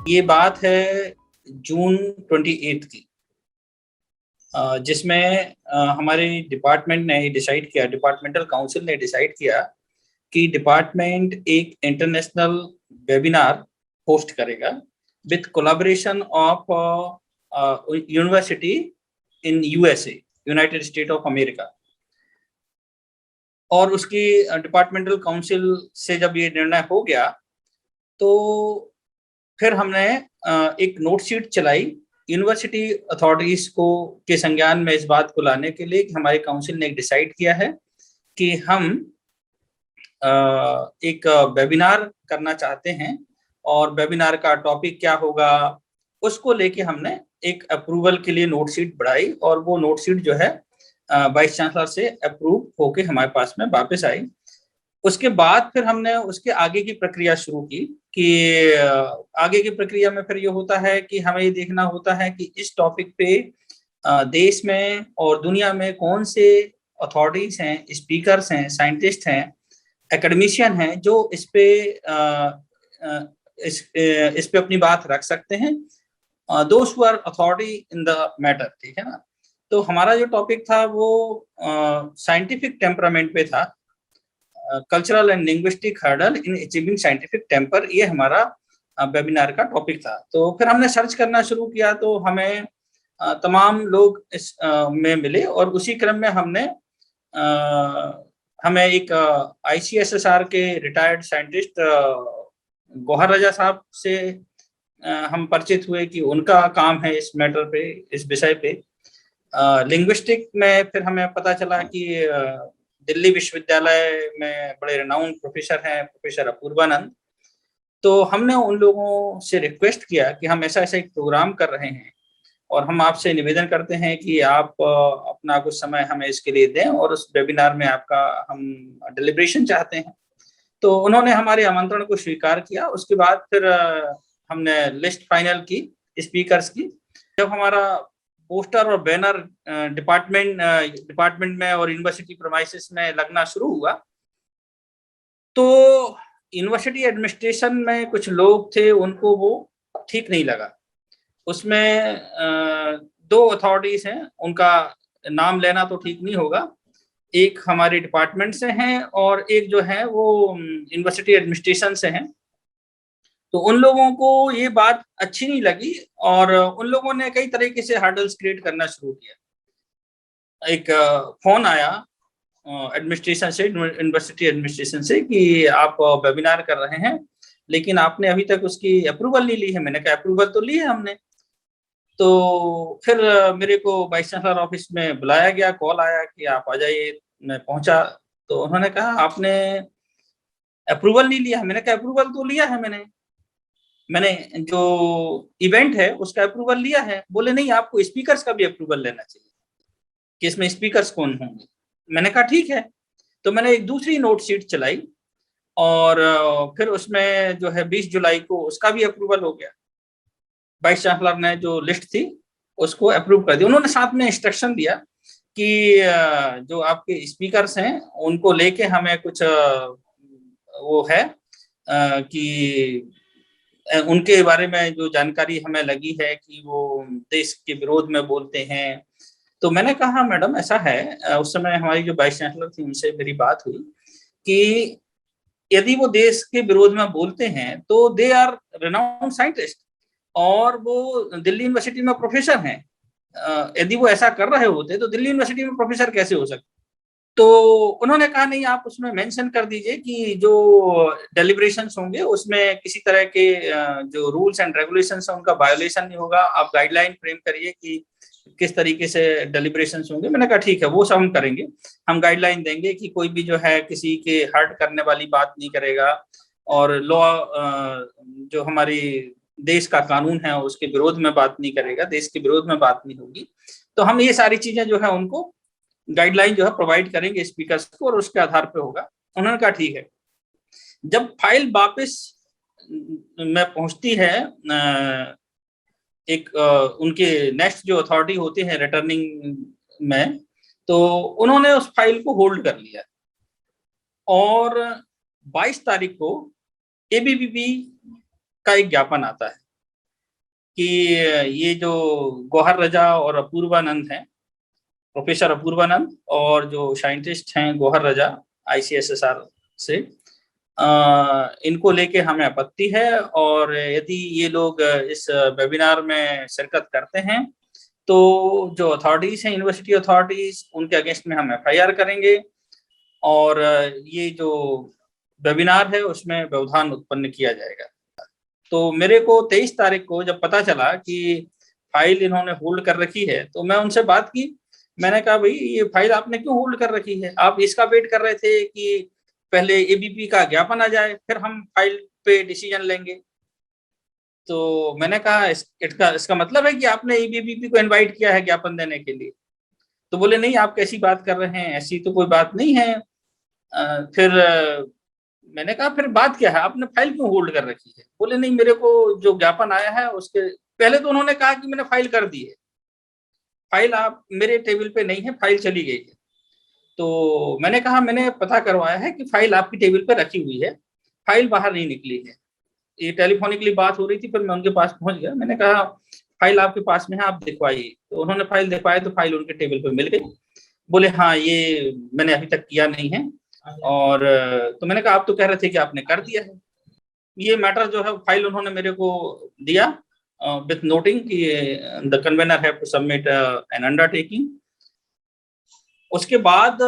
ये बात है जून 28 की, जिसमें हमारे डिपार्टमेंट ने डिसाइड किया, डिपार्टमेंटल काउंसिल ने डिसाइड किया कि डिपार्टमेंट एक इंटरनेशनल वेबिनार होस्ट करेगा with collaboration of university in USA, United state of America. और उसकी डिपार्टमेंटल काउंसिल से जब ये निर्णय हो गया तो फिर हमने एक नोट शीट चलाई यूनिवर्सिटी अथॉरिटीज को के संज्ञान में इस बात को लाने के लिए कि हमारे काउंसिल ने डिसाइड किया है कि हम एक वेबिनार करना चाहते हैं और वेबिनार का टॉपिक क्या होगा उसको लेके हमने एक अप्रूवल के लिए नोट शीट बढ़ाई और वो नोट शीट जो है वाइस चांसलर से अप्रूव होके हमारे पास में वापस आई। उसके बाद फिर हमने उसके आगे की प्रक्रिया शुरू की कि आगे की प्रक्रिया में फिर ये होता है कि हमें ये देखना होता है कि इस टॉपिक पे देश में और दुनिया में कौन से अथॉरिटीज हैं, स्पीकर्स हैं, साइंटिस्ट हैं, एकेडमिशियन हैं जो इस पे अपनी बात रख सकते हैं, दोस्त who are authority in the matter. ठीक है ना। तो हमारा जो टॉपिक था वो साइंटिफिक टेम्परामेंट पे था, cultural and linguistic hurdle in achieving scientific temper, ये हमारा वेबिनार का टॉपिक था। तो फिर हमने सर्च करना शुरू किया तो हमें तमाम लोग इस में मिले और उसी क्रम में हमने हमें एक आईसीएसएसआर के रिटायर्ड साइंटिस्ट गौहर रजा साहब से हम परिचित हुए कि उनका काम है इस मैटर पे, इस विषय पे। लिंग्विस्टिक में फिर हमें पता चला कि दिल्ली विश्वविद्यालय में बड़े रिनाउंड प्रोफेसर हैं, प्रोफेसर अपूर्वानंद। तो हमने उन लोगों से रिक्वेस्ट किया कि हम ऐसा ऐसा एक प्रोग्राम कर रहे हैं और हम आपसे निवेदन करते हैं कि आप अपना कुछ समय हमें इसके लिए दें और उस वेबिनार में आपका हम डिलिब्रेशन चाहते हैं। तो उन्होंने हमारे आमंत्रण को स्वीकार किया। उसके बाद फिर हमने लिस्ट फाइनल की स्पीकर्स की। जब हमारा पोस्टर और बैनर डिपार्टमेंट में और यूनिवर्सिटी प्रीमाइसेस में लगना शुरू हुआ तो यूनिवर्सिटी एडमिनिस्ट्रेशन में कुछ लोग थे, उनको वो ठीक नहीं लगा। उसमें दो अथॉरिटीज हैं, उनका नाम लेना तो ठीक नहीं होगा, एक हमारे डिपार्टमेंट से हैं और एक जो है वो यूनिवर्सिटी एडमिनिस्ट्रेशन से हैं। तो उन लोगों को ये बात अच्छी नहीं लगी और उन लोगों ने कई तरीके से हर्डल्स क्रिएट करना शुरू किया। एक फोन आया एडमिनिस्ट्रेशन से, यूनिवर्सिटी एडमिनिस्ट्रेशन से कि आप वेबिनार कर रहे हैं लेकिन आपने अभी तक उसकी अप्रूवल नहीं ली है। मैंने कहा अप्रूवल तो ली है हमने। तो फिर मेरे को वाइस चांसलर ऑफिस में बुलाया गया, कॉल आया कि आप आ जाइए। मैं पहुंचा तो उन्होंने कहा आपने अप्रूवल नहीं लिया है। मैंने कहा अप्रूवल तो लिया है, मैंने जो इवेंट है उसका अप्रूवल लिया है। बोले नहीं, आपको स्पीकर्स का भी अप्रूवल लेना चाहिए कि इसमें स्पीकर्स कौन होंगे। मैंने कहा ठीक है। तो मैंने एक दूसरी नोट शीट चलाई और फिर उसमें जो है 20 जुलाई को उसका भी अप्रूवल हो गया। वाइस चांसलर ने जो लिस्ट थी उसको अप्रूव कर दिया। उन्होंने साथ में इंस्ट्रक्शन दिया कि जो आपके स्पीकर्स हैं उनको लेके हमें कुछ वो है कि उनके बारे में जो जानकारी हमें लगी है कि वो देश के विरोध में बोलते हैं। तो मैंने कहा मैडम ऐसा है, उस समय हमारी जो वाइस चांसलर थी उनसे मेरी बात हुई कि यदि वो देश के विरोध में बोलते हैं तो दे आर रेनाउंड साइंटिस्ट और वो दिल्ली यूनिवर्सिटी में प्रोफेसर हैं। यदि वो ऐसा कर रहे होते तो दिल्ली यूनिवर्सिटी में प्रोफेसर कैसे हो सकते। तो उन्होंने कहा नहीं, आप उसमें मेंशन कर दीजिए कि जो डेलिब्रेशंस होंगे उसमें किसी तरह के जो रूल्स एंड रेगुलेशंस हैं उनका वायोलेशन नहीं होगा। आप गाइडलाइन फ्रेम करिए कि किस तरीके से डेलिब्रेशंस होंगे। मैंने कहा ठीक है, वो सब हम करेंगे। हम गाइडलाइन देंगे कि कोई भी जो है किसी के हर्ट करने वाली बात नहीं करेगा और लॉ जो हमारी देश का कानून है उसके विरोध में बात नहीं करेगा, देश के विरोध में बात नहीं होगी। तो हम ये सारी चीजें जो है उनको गाइडलाइन जो है प्रोवाइड करेंगे स्पीकर्स को और उसके आधार पे होगा। उन्होंने कहा ठीक है। जब फाइल वापस में पहुंचती है एक उनके नेक्स्ट जो अथॉरिटी होती है रिटर्निंग में, तो उन्होंने उस फाइल को होल्ड कर लिया और 22 तारीख को एबीवीपी का एक ज्ञापन आता है कि ये जो गौहर रजा और अपूर्वानंद हैं, प्रोफेसर अपूर्वानंद और जो साइंटिस्ट हैं गौहर रजा ICSSR से, इनको लेके हमें आपत्ति है, और यदि ये लोग इस वेबिनार में शिरकत करते हैं तो जो अथॉरिटीज हैं, यूनिवर्सिटी अथॉरिटीज, उनके अगेंस्ट में हम FIR करेंगे, और ये जो वेबिनार है उसमें व्यवधान उत्पन्न किया जाएगा। तो मेरे को 23 तारीख को जब पता चला कि फाइल इन्होंने होल्ड कर रखी है, तो मैं उनसे बात की। मैंने कहा भाई ये फाइल आपने क्यों होल्ड कर रखी है? आप इसका वेट कर रहे थे कि पहले ABP का ज्ञापन आ जाए फिर हम फाइल पे डिसीजन लेंगे। तो मैंने कहा इसका मतलब है कि आपने ABP को इनवाइट किया है ज्ञापन देने के लिए? तो बोले नहीं, आप कैसी बात कर रहे हैं, ऐसी तो कोई बात नहीं है। फिर मैंने कहा फिर बात क्या है, आपने फाइल क्यों होल्ड कर रखी है? बोले नहीं, मेरे को जो ज्ञापन आया है उसके पहले तो उन्होंने कहा कि मैंने फाइल कर दी है, फाइल आप मेरे टेबल पे नहीं है, फाइल चली गई है। तो मैंने कहा मैंने पता करवाया है कि फाइल आपकी टेबल पे रखी हुई है, फाइल बाहर नहीं निकली है। ये टेलीफोनिकली बात हो रही थी, फिर मैं उनके पास पहुंच गया। मैंने कहा फाइल आपके पास में है, आप दिखवाइए। तो उन्होंने फाइल दिखवाई तो फाइल उनके टेबल पे मिल गई। बोले हाँ, ये मैंने अभी तक किया नहीं है। और तो मैंने कहा आप तो कह रहे थे कि आपने कर दिया है। ये मैटर जो है फाइल उन्होंने मेरे को दिया विथ नोटिंग कि the convener have to submit an undertaking. उसके बाद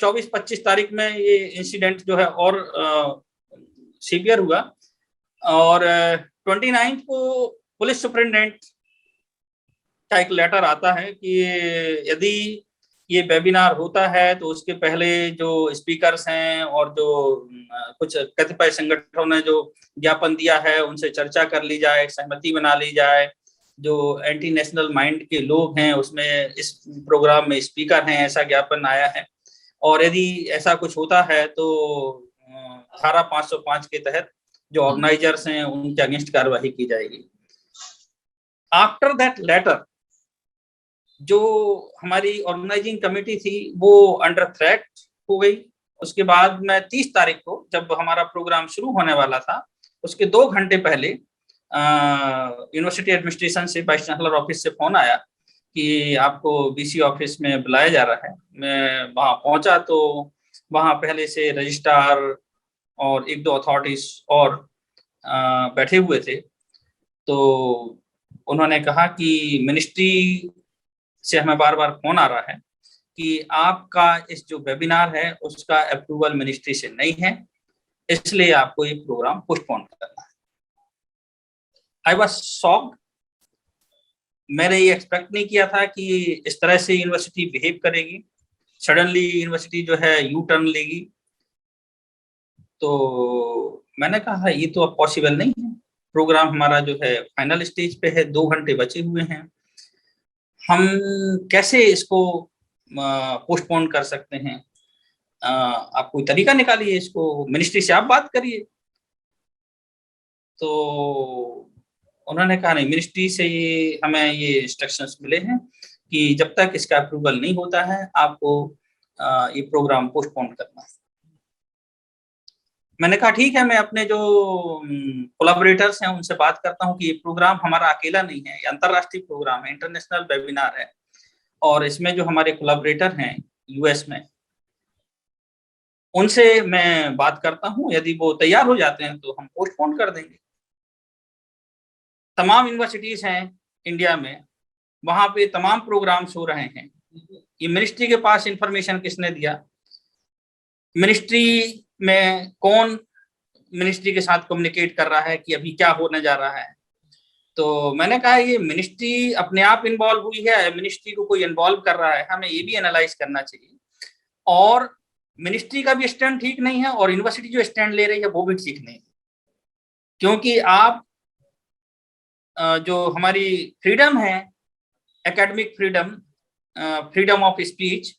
24-25 तारीख में ये इंसिडेंट जो है और सीवियर हुआ, और 29 को पुलिस सुपरिटेंडेंट का एक लेटर आता है कि यदि ये वेबिनार होता है तो उसके पहले जो स्पीकर्स हैं और जो कुछ कतिपय संगठनों ने जो ज्ञापन दिया है उनसे चर्चा कर ली जाए, सहमति बना ली जाए। जो एंटी नेशनल माइंड के लोग हैं उसमें इस प्रोग्राम में स्पीकर हैं, ऐसा ज्ञापन आया है। और यदि ऐसा कुछ होता है तो धारा 505 के तहत जो ऑर्गेनाइजर्स हैं उनके अगेंस्ट कार्रवाई की जाएगी। आफ्टर दैट लेटर जो हमारी ऑर्गेनाइजिंग कमेटी थी वो अंडर थ्रेट हो गई। उसके बाद में 30 तारीख को जब हमारा प्रोग्राम शुरू होने वाला था, उसके 2 घंटे पहले यूनिवर्सिटी एडमिनिस्ट्रेशन से, वाइस चांसलर ऑफिस से फोन आया कि आपको BC ऑफिस में बुलाया जा रहा है। मैं वहां पहुंचा तो वहां पहले से रजिस्ट्रार और 1-2 अथॉरिटीज और बैठे हुए थे। तो उन्होंने कहा कि मिनिस्ट्री से हमें बार बार फोन आ रहा है कि आपका इस जो वेबिनार है उसका अप्रूवल मिनिस्ट्री से नहीं है, इसलिए आपको ये प्रोग्राम पोस्टपोन करना है। I was shocked. मैंने ये एक्सपेक्ट नहीं किया था कि इस तरह से यूनिवर्सिटी बिहेव करेगी। सडनली यूनिवर्सिटी जो है यू टर्न लेगी। तो मैंने कहा ये तो अब पॉसिबल नहीं है। प्रोग्राम हमारा जो है फाइनल स्टेज पे है, 2 घंटे बचे हुए हैं, हम कैसे इसको पोस्टपोन कर सकते हैं? आप कोई तरीका निकालिए, इसको मिनिस्ट्री से आप बात करिए। तो उन्होंने कहा नहीं, मिनिस्ट्री से हमें ये इंस्ट्रक्शंस मिले हैं कि जब तक इसका अप्रूवल नहीं होता है आपको ये प्रोग्राम पोस्टपोन करना है। मैंने कहा ठीक है, मैं अपने जो कोलैबोरेटर्स हैं उनसे बात करता हूं कि ये प्रोग्राम हमारा अकेला नहीं है, ये अंतर्राष्ट्रीय प्रोग्राम है, इंटरनेशनल वेबिनार है, और इसमें जो हमारे कोलैबोरेटर हैं US में, उनसे मैं बात करता हूं, यदि वो तैयार हो जाते हैं तो हम पोस्टपोन कर देंगे। तमाम यूनिवर्सिटीज हैं इंडिया में, वहां पे तमाम प्रोग्राम्स हो रहे हैं। ये मिनिस्ट्री के पास इंफॉर्मेशन किसने दिया? मिनिस्ट्री में कौन मिनिस्ट्री के साथ कम्युनिकेट कर रहा है कि अभी क्या होने जा रहा है? तो मैंने कहा ये मिनिस्ट्री अपने आप इन्वॉल्व हुई है, मिनिस्ट्री को कोई इन्वॉल्व कर रहा है, हमें ये भी एनालाइज करना चाहिए। और मिनिस्ट्री का भी स्टैंड ठीक नहीं है और यूनिवर्सिटी जो स्टैंड ले रही है वो भी ठीक नहीं है। क्योंकि आप जो हमारी फ्रीडम है, academic freedom, freedom of speech,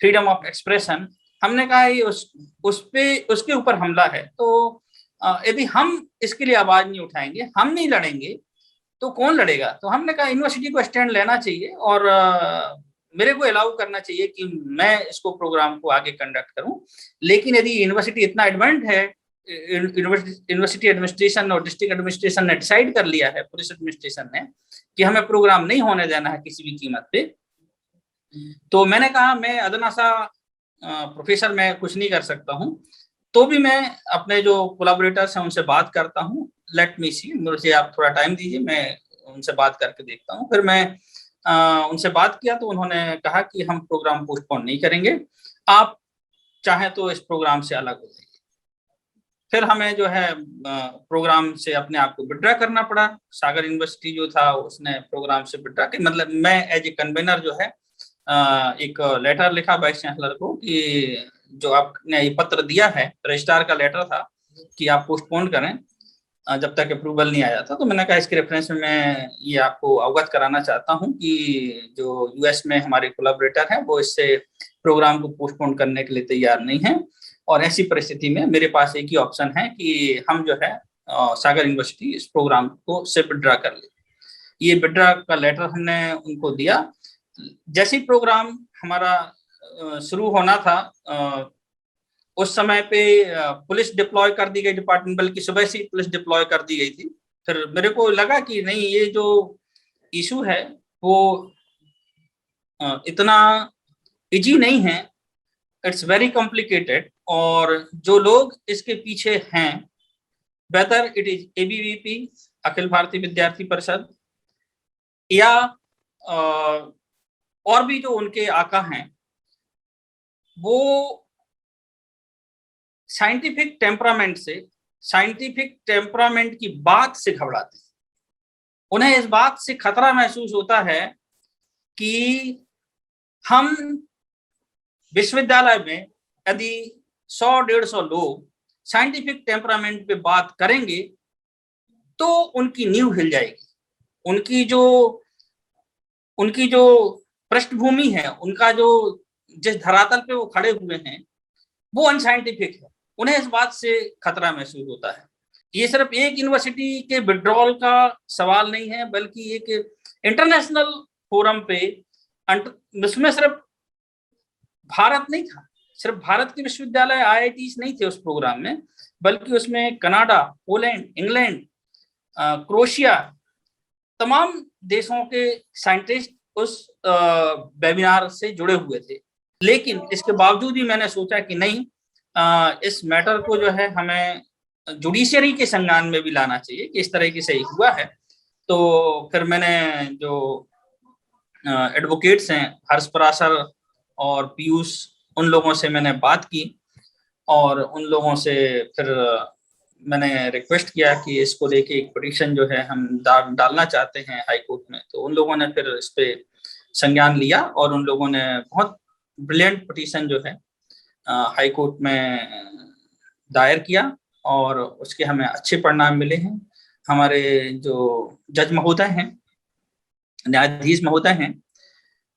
freedom of expression, हमने कहा ये उसके ऊपर हमला है। तो यदि हम इसके लिए आवाज नहीं उठाएंगे, हम नहीं लड़ेंगे, तो कौन लड़ेगा? तो हमने कहा यूनिवर्सिटी को स्टैंड लेना चाहिए और मेरे को अलाउ करना चाहिए कि मैं इसको प्रोग्राम को आगे कंडक्ट करूं। लेकिन यदि यूनिवर्सिटी इतना एडवांस है यूनिवर्सिटी एडमिनिस्ट्रेशन और डिस्ट्रिक्ट एडमिनिस्ट्रेशन ने डिसाइड कर लिया है, पुलिस एडमिनिस्ट्रेशन ने, कि हमें प्रोग्राम नहीं होने देना है किसी भी कीमत पे, तो मैंने कहा मैं अदना सा प्रोफेसर मैं कुछ नहीं कर सकता हूँ, तो भी मैं अपने जो कोलैबोरेटर्स हैं उनसे बात करता हूँ, लेट मी सी, मुझे आप थोड़ा टाइम दीजिए, मैं उनसे बात करके देखता हूँ। फिर मैं उनसे बात किया तो उन्होंने कहा कि हम प्रोग्राम पोस्टपोन नहीं करेंगे, आप चाहें तो इस प्रोग्राम से अलग हो जाइए। फिर हमें जो है प्रोग्राम से अपने आप को विड्रॉ करना पड़ा। सागर यूनिवर्सिटी जो था उसने प्रोग्राम से विड्रॉ किया, मतलब मैं एज ए कन्वेनर जो है एक लेटर लिखा वाइस चांसलर को कि जो आपने ये पत्र दिया है, रजिस्ट्रार का लेटर था कि आप पोस्टपोन करें जब तक अप्रूवल नहीं आया था, तो मैंने कहा इसके रेफरेंस में मैं ये आपको अवगत कराना चाहता हूं कि जो यूएस में हमारे कोलैबोरेटर हैं वो इससे प्रोग्राम को पोस्टपोन करने के लिए तैयार नहीं है, और ऐसी परिस्थिति में मेरे पास एक ही ऑप्शन है कि हम जो है सागर यूनिवर्सिटी इस प्रोग्राम को से विड्रॉ कर ले। ये विड्रॉ का लेटर हमने उनको दिया। जैसे ही प्रोग्राम हमारा शुरू होना था, उस समय पे पुलिस डिप्लॉय कर दी गई डिपार्टमेंट, बल्कि सुबह से पुलिस डिप्लॉय कर दी गई थी। फिर मेरे को लगा कि नहीं, ये जो इशू है वो इतना इजी नहीं है, इट्स वेरी कॉम्प्लिकेटेड, और जो लोग इसके पीछे हैं, whether it is ABVP Akhil Bharatiya विद्यार्थी परिषद या और भी जो उनके आका हैं, वो साइंटिफिक टेम्परामेंट की बात से घबराते हैं। उन्हें इस बात से खतरा महसूस होता है कि हम विश्वविद्यालय में यदि 100-150 लोग साइंटिफिक टेम्परामेंट पे बात करेंगे तो उनकी नींव हिल जाएगी, उनकी जो पृष्ठभूमि है, उनका जो जिस धरातल पे वो खड़े हुए हैं वो अनसाइंटिफिक है। उन्हें इस बात से खतरा महसूस होता है। ये सिर्फ एक यूनिवर्सिटी के विड्रॉल का सवाल नहीं है, बल्कि एक इंटरनेशनल फोरम पे, उसमें सिर्फ भारत नहीं था, सिर्फ भारत के विश्वविद्यालय आईआईटीज नहीं थे उस प्रोग्राम में, बल्कि उसमें कनाडा, पोलैंड, इंग्लैंड, क्रोएशिया, तमाम देशों के साइंटिस्ट उस वेबिनार से जुड़े हुए थे। लेकिन इसके बावजूद भी मैंने सोचा कि नहीं, इस मैटर को जो है हमें जुडिशियरी के संज्ञान में भी लाना चाहिए कि इस तरह की सही हुआ है। तो फिर मैंने जो एडवोकेट्स हैं, हर्ष पराशर और पीयूष, उन लोगों से मैंने बात की, और उन लोगों से फिर मैंने रिक्वेस्ट किया कि इसको लेके एक पिटीशन जो है हम डालना चाहते हैं हाई कोर्ट में। तो उन लोगों ने फिर इस पे संज्ञान लिया, और उन लोगों ने बहुत ब्रिलियंट पिटीशन जो है हाई कोर्ट में दायर किया, और उसके हमें अच्छे परिणाम मिले हैं। हमारे जो जज महोदय हैं, न्यायाधीश महोदय हैं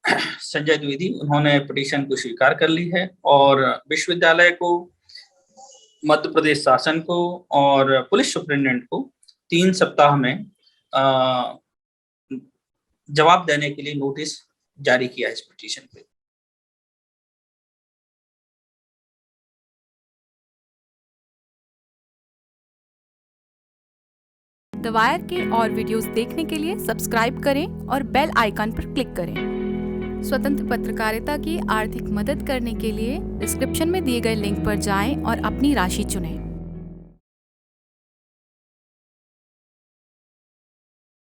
संजय द्विवेदी, उन्होंने पिटीशन को स्वीकार कर ली है, और विश्वविद्यालय को, मध्य प्रदेश शासन को और पुलिस सुप्रिंटेंडेंट को 3 सप्ताह में जवाब देने के लिए नोटिस जारी किया इस पिटीशन पे। द वायर के और वीडियोस देखने के लिए सब्सक्राइब करें और बेल आइकन पर क्लिक करें। स्वतंत्र पत्रकारिता की आर्थिक मदद करने के लिए डिस्क्रिप्शन में दिए गए लिंक पर जाएं और अपनी राशि चुनें।